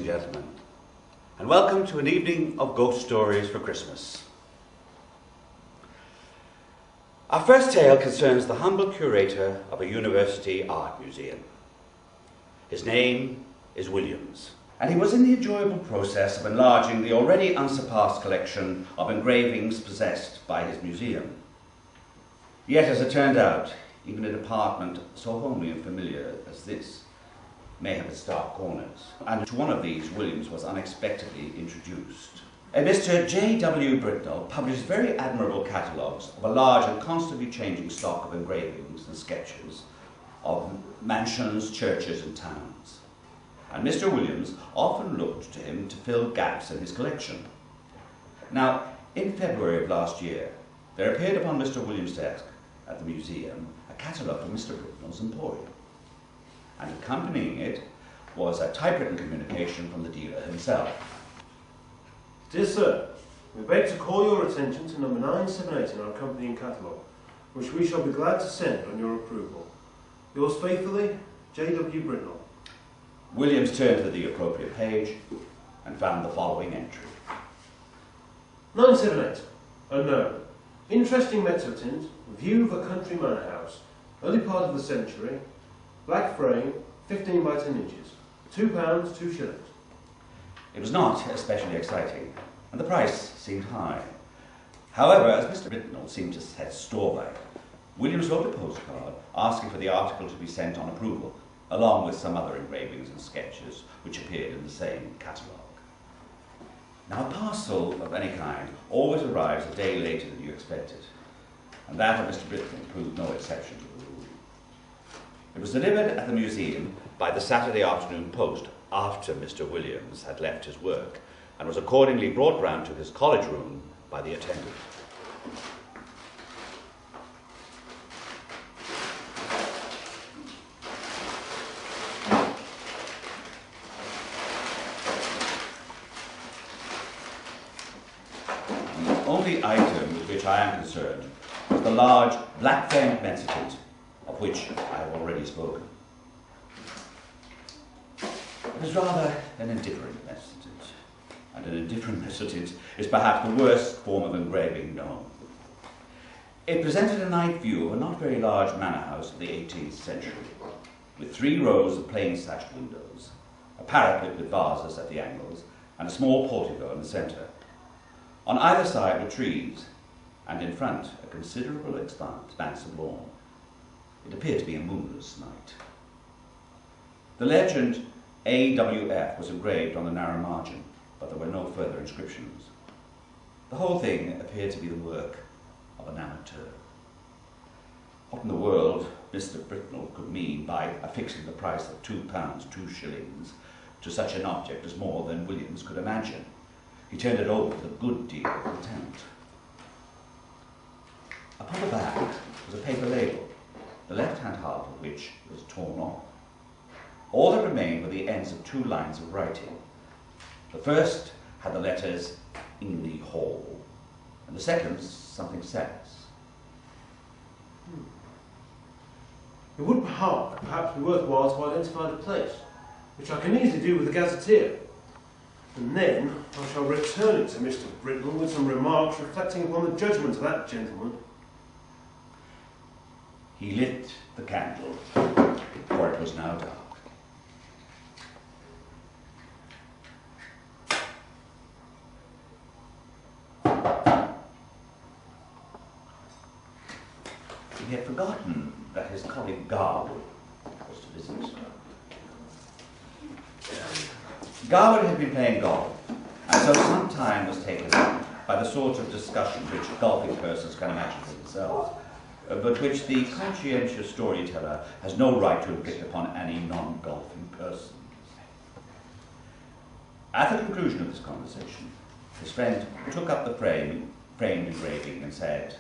and gentlemen, and welcome to an evening of ghost stories for Christmas. Our first tale concerns the humble curator of a university art museum. His name is Williams, and he was in the enjoyable process of enlarging the already unsurpassed collection of engravings possessed by his museum. Yet, as it turned out, even a department so homely and familiar as this may have its dark corners, and to one of these Williams was unexpectedly introduced. Mr. J.W. Britnell published very admirable catalogues of a large and constantly changing stock of engravings and sketches of mansions, churches and towns. And Mr. Williams often looked to him to fill gaps in his collection. Now, in February of last year, there appeared upon Mr. Williams' desk at the museum a catalogue of Mr. Britnell's emporium. And accompanying it was a typewritten communication from the dealer himself. Dear Sir, we beg to call your attention to number 978 in our accompanying catalogue, which we shall be glad to send on your approval. Yours faithfully, J.W. Britnell. Williams turned to the appropriate page and found the following entry. 978. Unknown. Interesting Mezzotint, view of a country manor house, early part of the century, black frame, 15 by 10 inches, £2, 2 shillings. It was not especially exciting, and the price seemed high. However, as Mr. Britnell seemed to set store by it, Williams wrote a postcard asking for the article to be sent on approval, along with some other engravings and sketches which appeared in the same catalogue. Now, a parcel of any kind always arrives a day later than you expected, and that of Mr. Britnell proved no exception to the rule. It was delivered at the museum by the Saturday afternoon post after Mr. Williams had left his work, and was accordingly brought round to his college room by the attendant. The only item with which I am concerned was the large black-framed Mezzotint, of which I have already spoken. It was rather an indifferent Mezzotint, and an indifferent Mezzotint is perhaps the worst form of engraving known. It presented a night view of a not very large manor house of the 18th century, with 3 rows of plain-sashed windows, a parapet with vases at the angles, and a small portico in the centre. On either side were trees, and in front a considerable expanse of lawn. It appeared to be a moonless night. The legend AWF was engraved on the narrow margin, but there were no further inscriptions. The whole thing appeared to be the work of an amateur. What in the world Mr. Britnell could mean by affixing the price of £2, 2 shillings to such an object is more than Williams could imagine. He turned it over with a good deal of contempt. Upon the back was a paper label, the left-hand half of which was torn off. All that remained were the ends of 2 lines of writing. The first had the letters Ingley Hall, and the second something says. It would perhaps be worthwhile to identify the place, which I can easily do with the gazetteer. And then I shall return it to Mr. Britnell with some remarks reflecting upon the judgment of that gentleman. He lit the candle, for it was now dark. He had forgotten that his colleague Garwood was to visit. Garwood had been playing golf, and so some time was taken up by the sort of discussion which golfing persons can imagine for themselves, but which the conscientious storyteller has no right to inflict upon any non-golfing person. At the conclusion of this conversation, his friend took up the framed engraving and said,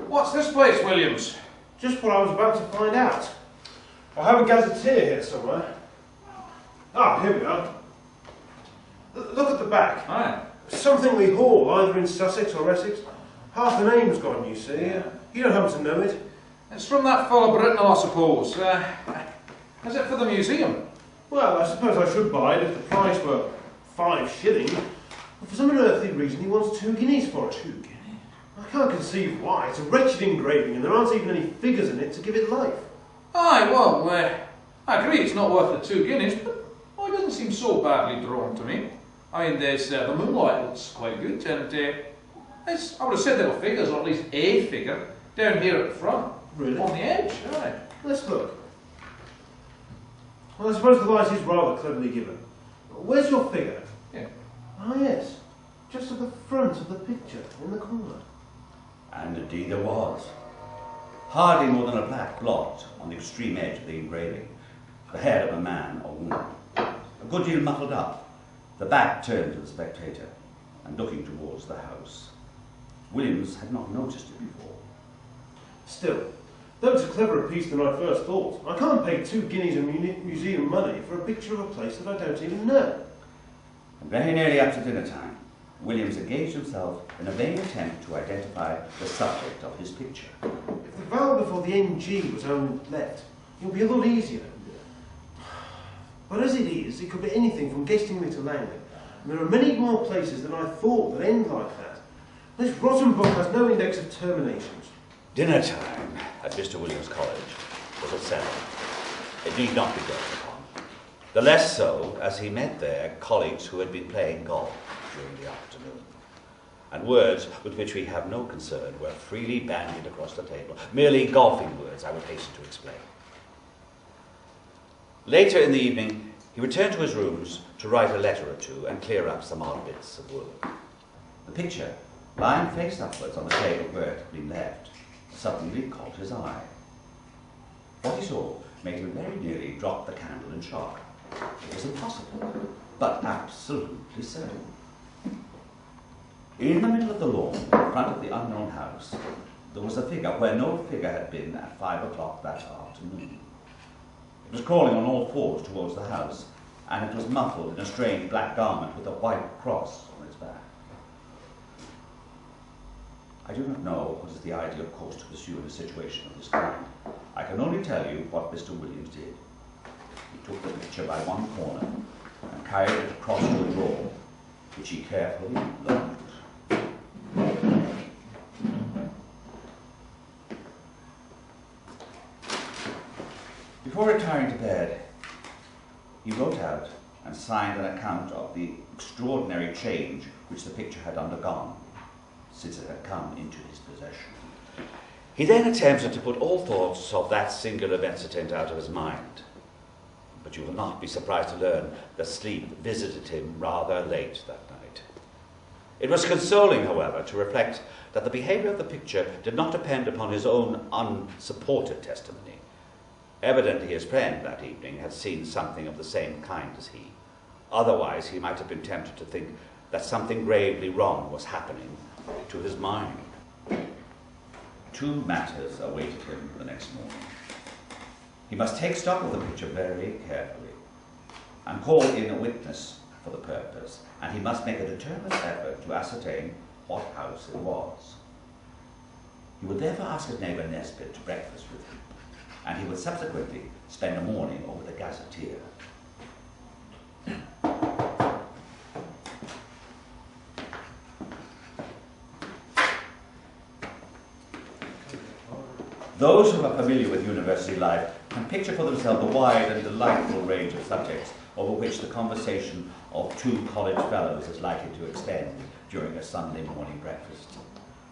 "What's this place, Williams?" Just what I was about to find out. I have a gazetteer here somewhere. Ah, here we are. Look at the back. Aye. Somethingly Hall, either in Sussex or Essex. Half the name's gone, you see. You don't happen to know it? It's from that fellow Britnell, I suppose. Is it for the museum? Well, I suppose I should buy it if the price were 5 shillings. But for some unearthly reason he wants 2 guineas for it. 2 guineas? I can't conceive why. It's a wretched engraving and there aren't even any figures in it to give it life. Aye, well, I agree it's not worth the 2 guineas, but it doesn't seem so badly drawn to me. I mean, there's the moonlight looks quite good, and I would have said there were figures, or at least a figure, down here at the front. Really? On the edge, aye. Let's look. Well, I suppose the light is rather cleverly given. Where's your figure? Yeah. Ah, yes. Just at the front of the picture, in the corner. And indeed there was. Hardly more than a black blot on the extreme edge of the engraving. The head of a man or woman. A good deal muffled up, the back turned to the spectator, and looking towards the house. Williams had not noticed it before. Still, though it's a cleverer piece than I first thought, I can't pay 2 guineas in museum money for a picture of a place that I don't even know. And very nearly up to dinner time, Williams engaged himself in a vain attempt to identify the subject of his picture. If the vowel before the NG was only left, it would be a lot easier. But as it is, it could be anything from Gestingly to Langley. And there are many more places than I thought that end like that. This rotten book has no index of terminations. Dinner time at Mr. Williams' college was at 7. It need not be dwelt upon. The less so as he met there colleagues who had been playing golf during the afternoon. And words with which we have no concern were freely bandied across the table. Merely golfing words, I would hasten to explain. Later in the evening, he returned to his rooms to write a letter or two and clear up some odd bits of work. The picture, lying face upwards on the table where it had been left, suddenly caught his eye. What he saw made him very nearly drop the candle in shock. It was impossible, but absolutely so. In the middle of the lawn, in front of the unknown house, there was a figure where no figure had been at 5 o'clock that afternoon. It was crawling on all fours towards the house, and it was muffled in a strange black garment with a white cross on its back. I do not know what is the ideal course to pursue in a situation of this kind. I can only tell you what Mr. Williams did. He took the picture by one corner and carried it across to a drawer, which he carefully locked. Before retiring to bed, he wrote out and signed an account of the extraordinary change which the picture had undergone since it had come into his possession. He then attempted to put all thoughts of that singular Mezzotint out of his mind. But you will not be surprised to learn that sleep visited him rather late that night. It was consoling, however, to reflect that the behaviour of the picture did not depend upon his own unsupported testimony. Evidently his friend that evening had seen something of the same kind as he. Otherwise he might have been tempted to think that something gravely wrong was happening to his mind. 2 matters awaited him the next morning. He must take stock of the picture very carefully and call in a witness for the purpose, and he must make a determined effort to ascertain what house it was. He would therefore ask his neighbour Nesbitt to breakfast with him, and he would subsequently spend a morning over the Gazetteer. Those who are familiar with university life can picture for themselves the wide and delightful range of subjects over which the conversation of 2 college fellows is likely to extend during a Sunday morning breakfast.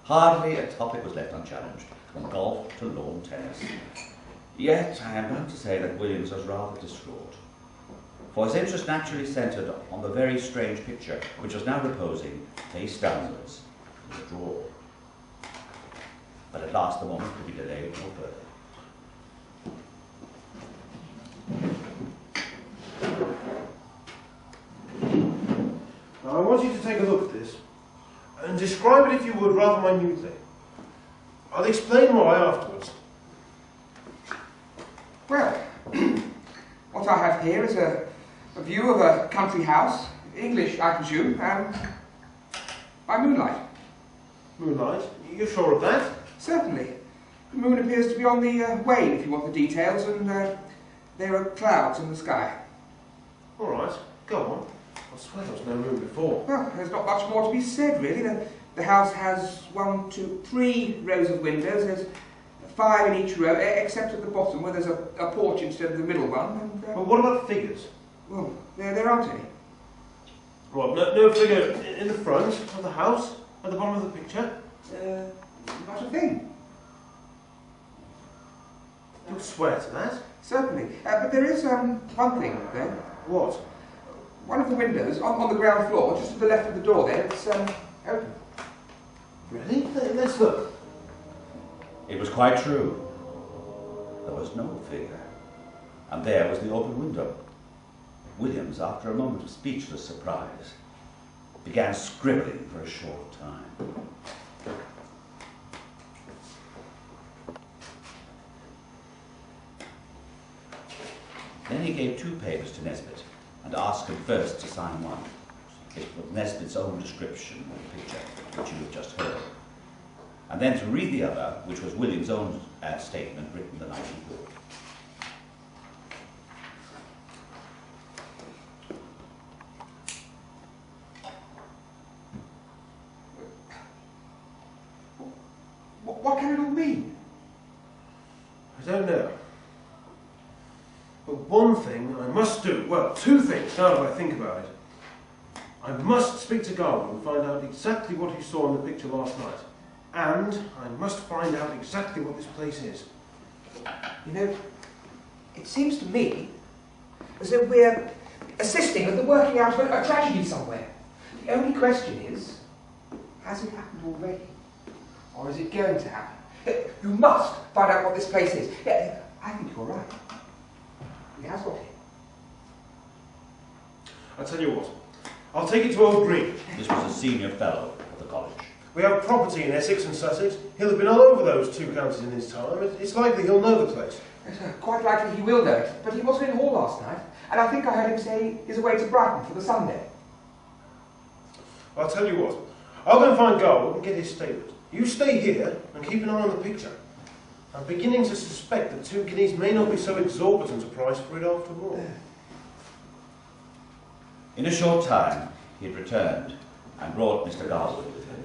Hardly a topic was left unchallenged, from golf to lawn tennis. Yet I am bound to say that Williams was rather distraught, for his interest naturally centred on the very strange picture which was now reposing face downwards in the drawer. But at last the moment could be delayed no further. Now I want you to take a look at this and describe it if you would rather minutely. I'll explain why afterwards. Well, what I have here is a view of a country house, English I presume, by moonlight. Moonlight? You're sure of that? Certainly. The moon appears to be on the wane, if you want the details, and there are clouds in the sky. All right, go on. I swear there was no room before. Well, there's not much more to be said, really. The house has 1, 2, 3 rows of windows. There's 5 in each row, except at the bottom where there's a porch instead of the middle one. And, Well, what about figures? well, there aren't any. What, no figure in the front of the house? At the bottom of the picture? Not a thing. You'll swear to that? Certainly. But there is one thing, though. What? One of the windows, on the ground floor, just to the left of the door there, it's open. Really? Let's look. It was quite true. There was no figure. And there was the open window. Williams, after a moment of speechless surprise, began scribbling for a short time. Then he gave 2 papers to Nesbit and asked him first to sign one. It was Nesbit's own description of the picture, which you have just heard, and then to read the other, which was William's own statement written the night before. What can it all mean? I don't know. But one thing I must do, well, 2 things now that I think about it. I must speak to Garwood and find out exactly what he saw in the picture last night. And I must find out exactly what this place is. You know, it seems to me as though we're assisting at the working out of a tragedy somewhere. The only question is, has it happened already? Or is it going to happen? You must find out what this place is. Yeah, I think you're right. He has got it. I'll tell you what. I'll take it to Old Green. This was a senior fellow of the college. We have property in Essex and Sussex. He'll have been all over those 2 counties in his time. It's likely he'll know the place. Quite likely he will know it, but he wasn't in hall last night, and I think I heard him say he's away to Brighton for the Sunday. I'll tell you what. I'll go and find Garwood and get his statement. You stay here and keep an eye on the picture. I'm beginning to suspect that 2 guineas may not be so exorbitant a price for it after all. In a short time, he had returned and brought Mr. Garwood with him.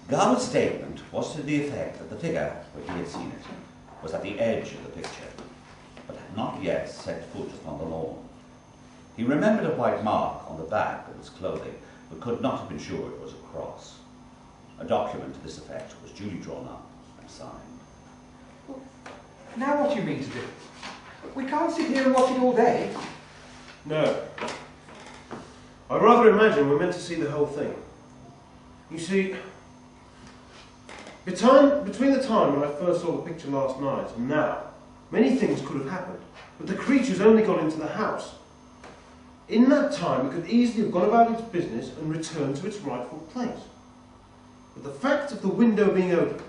Garwood's statement was to the effect that the figure, where he had seen it, was at the edge of the picture, but had not yet set foot upon the lawn. He remembered a white mark on the back of its clothing, but could not have been sure it was a cross. A document to this effect was duly drawn up and signed. Well, now what do you mean to do? We can't sit here and watch it all day. No. I rather imagine we're meant to see the whole thing. You see, between the time when I first saw the picture last night and now, many things could have happened, but the creature's only got into the house. In that time, it could easily have gone about its business and returned to its rightful place. But the fact of the window being open,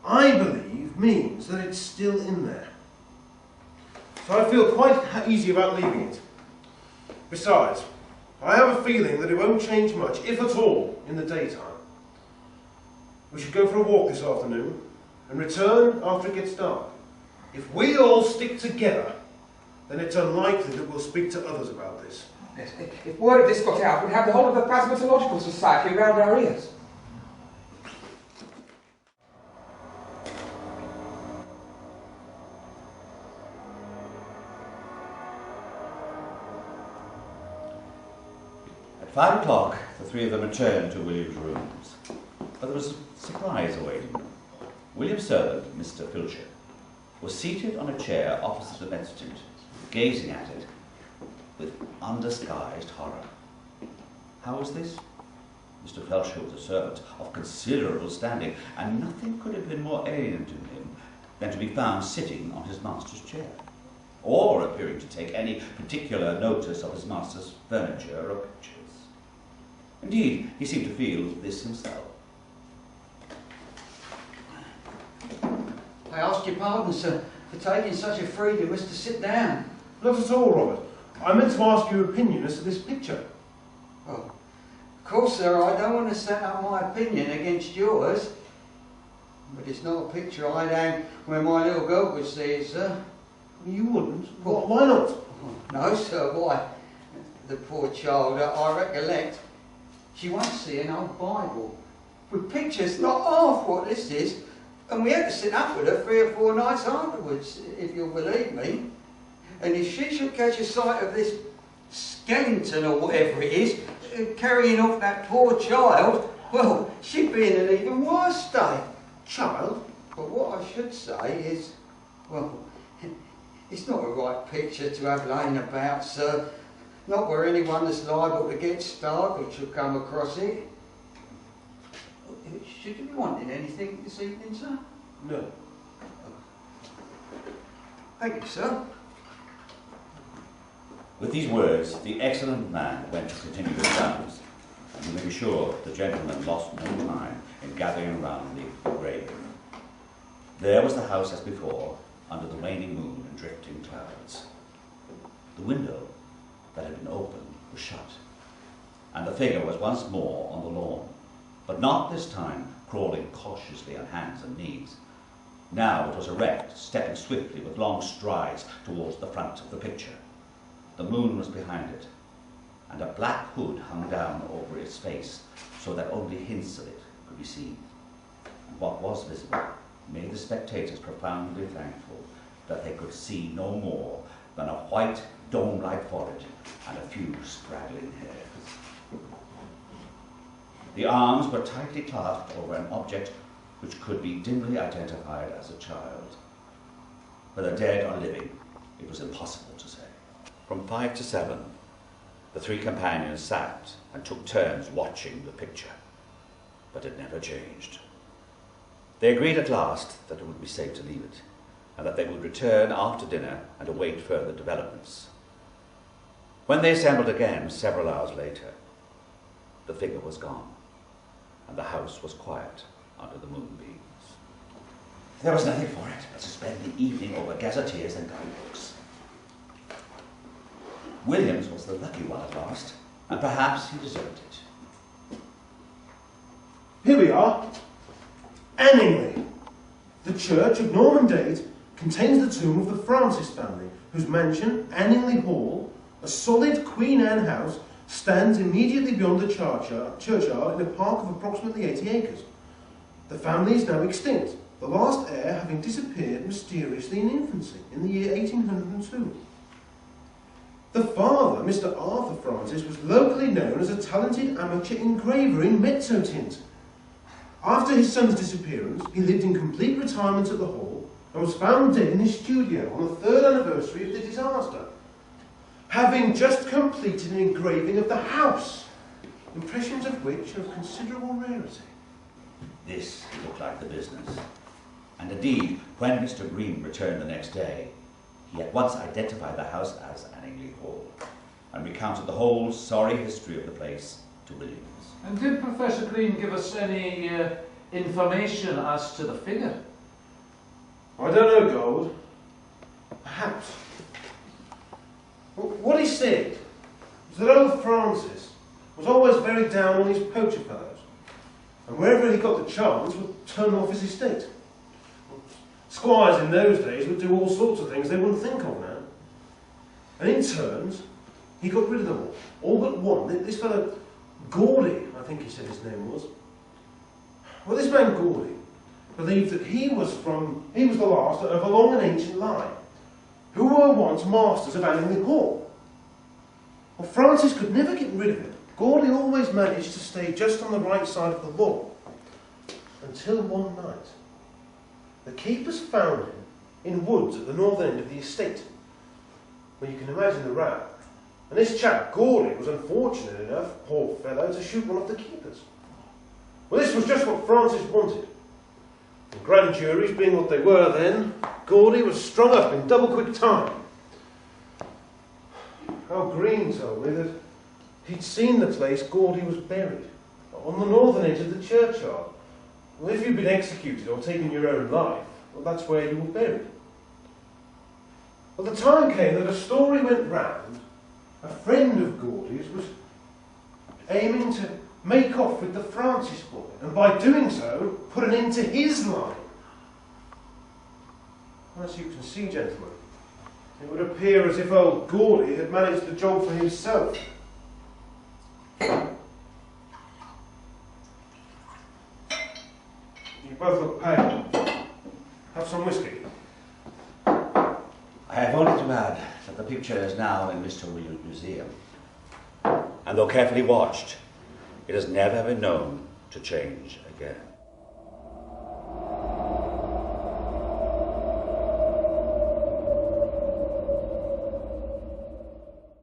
I believe, means that it's still in there. So I feel quite easy about leaving it. Besides, I have a feeling that it won't change much, if at all, in the daytime. We should go for a walk this afternoon and return after it gets dark. If we all stick together, then it's unlikely that we'll speak to others about this. Yes, if word of this got out, we'd have the whole of the Plasmatological Society around our ears. At 5 o'clock, the 3 of them returned to William's rooms, but there was a surprise awaiting them. William's servant, Mr. Filcher, was seated on a chair opposite the Mezzotint, gazing at it with undisguised horror. How was this? Mr. Filcher was a servant of considerable standing, and nothing could have been more alien to him than to be found sitting on his master's chair, or appearing to take any particular notice of his master's furniture or pictures. Indeed, he seemed to feel this himself. I ask your pardon, sir, for taking such a freedom as to sit down. Not at all, Robert. I meant to ask your opinion as to this picture. Well, of course, sir, I don't want to set up my opinion against yours. But it's not a picture I'd hang where my little girl would see it, sir. You wouldn't? Why not? No, sir, why? The poor child, I recollect, she won't see an old Bible with pictures not half what this is, and we had to sit up with her 3 or 4 nights afterwards, if you'll believe me. And if she should catch a sight of this skeleton or whatever it is, carrying off that poor child, well, she'd be in an even worse state. Child? But what I should say is, well, it's not a right picture to have laying about, sir. Not where anyone that's liable to get startled should come across it. Should you be wanting anything this evening, sir? No. Thank you, sir. With these words, the excellent man went to continue his rounds, and you may be sure the gentleman lost no time in gathering around the engraving. There was the house as before, under the waning moon and drifting clouds. The window that had been open was shut, and the figure was once more on the lawn, but not this time crawling cautiously on hands and knees. Now it was erect, stepping swiftly with long strides towards the front of the picture. The moon was behind it, and a black hood hung down over its face so that only hints of it could be seen. And what was visible made the spectators profoundly thankful that they could see no more than a white dome-like forehead and a few straggling hairs. The arms were tightly clasped over an object which could be dimly identified as a child. Whether dead or living, it was impossible to say. From 5 to 7, the 3 companions sat and took turns watching the picture, but it never changed. They agreed at last that it would be safe to leave it, and that they would return after dinner and await further developments. When they assembled again several hours later, the figure was gone, and the house was quiet under the moonbeams. There was nothing for it but to spend the evening over gazetteers and guidebooks. Williams was the lucky one at last, and perhaps he deserved it. Here we are. Anningley. The church of Norman date contains the tomb of the Francis family, whose mansion, Anningley Hall, a solid Queen Anne house, stands immediately beyond the churchyard in a park of approximately 80 acres. The family is now extinct, the last heir having disappeared mysteriously in infancy in the year 1802. The father, Mr. Arthur Francis, was locally known as a talented amateur engraver in Mezzotint. After his son's disappearance, he lived in complete retirement at the Hall and was found dead in his studio on the 3rd anniversary of the disaster, having just completed an engraving of the house, impressions of which are of considerable rarity. This looked like the business, and indeed, when Mr. Green returned the next day, he at once identified the house as Anningley Hall, and recounted the whole sorry history of the place to Williams. And did Professor Green give us any information as to the figure? I don't know, Gold. Perhaps. What he said was that old Francis was always very down on his poacher fellows, and wherever he got the chance would turn off his estate. Squires in those days would do all sorts of things they wouldn't think of now. And in turns, he got rid of them all but one. This fellow, Gawdy, I think he said his name was. Well, this man Gawdy believed that he was the last of a long and ancient line, who were once masters of Anningley Hall. Well, Francis could never get rid of him. Gawdy always managed to stay just on the right side of the law, until one night. The keepers found him in woods at the northern end of the estate. Well, you can imagine the row. And this chap, Gawdy, was unfortunate enough, poor fellow, to shoot one of the keepers. Well, this was just what Francis wanted. And grand juries being what they were then, Gawdy was strung up in double quick time. Al Green told me that he'd seen the place Gawdy was buried, on the northern edge of the churchyard. Well, if you'd been executed or taken your own life, well, that's where you were buried. Well, the time came that a story went round. A friend of Gawdy's was aiming to make off with the Francis boy, and by doing so, put an end to his line. As you can see, gentlemen, It would appear as if old Gawdy had managed the job for himself. You both look pale. Have some whiskey. I have only to add that the picture is now in Mr. Williams' museum. And though carefully watched, it has never been known to change again.